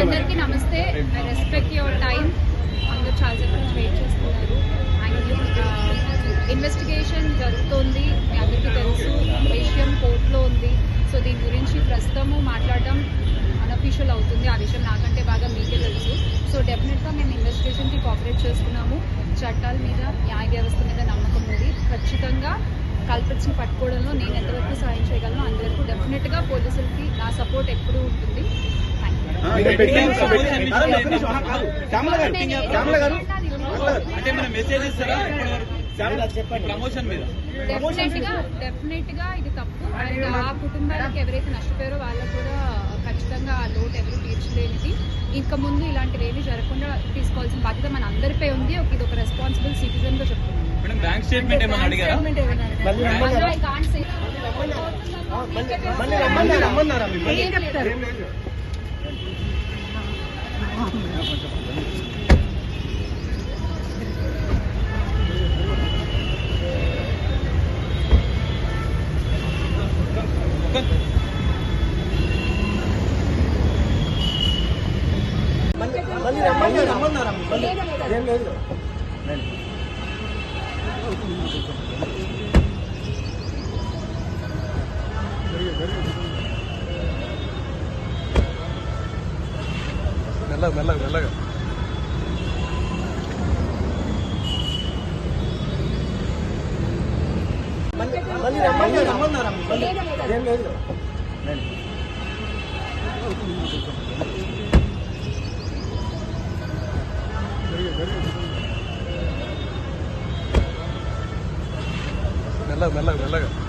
అందరికీ నమస్తే. I respect your time. అందరూ చాలాసేపు నుంచి వెయిట్ చేస్తున్నారు. ఇన్వెస్టిగేషన్ జరుగుతోంది, మీ అందరికీ తెలుసు. విషయం కోర్టులో ఉంది. సో దీని గురించి ప్రస్తుతము మాట్లాడడం అన్అఫీషియల్ అవుతుంది. ఆ విషయం నాకంటే బాగా మీకే తెలుసు. సో డెఫినెట్గా మేము ఇన్వెస్టిగేషన్కి కోఆపరేట్ చేస్తున్నాము. చట్టాల మీద, న్యాయ వ్యవస్థ మీద నమ్మకం ఉంది. ఖచ్చితంగా కల్పిట్స్ని పట్టుకోవడంలో నేను ఎంతవరకు సాయం చేయగలను అంతవరకు డెఫినెట్గా పోలీసులకి నా సపోర్ట్ ఎప్పుడూ ఉంటుంది. డెఫినెట్ గా ఇది తప్పు. అండ్ ఆ కుటుంబాలకు ఎవరైతే నష్టపోయారో వాళ్ళకు కూడా ఖచ్చితంగా ఆ లోటు ఎవరు తీర్చలేనిది. ఇంకా ముందు ఇలాంటివి ఏమీ జరగకుండా తీసుకోవాల్సిన బాధ్యత మన అందరిపై ఉంది. ఇది ఒక రెస్పాన్సిబుల్ సిటిజన్ గా చెప్తున్నాను. బ్యాంక్ స్టేట్మెంట్ ఏమన్నా అడిగారా? మెల్లగా మెల్లగా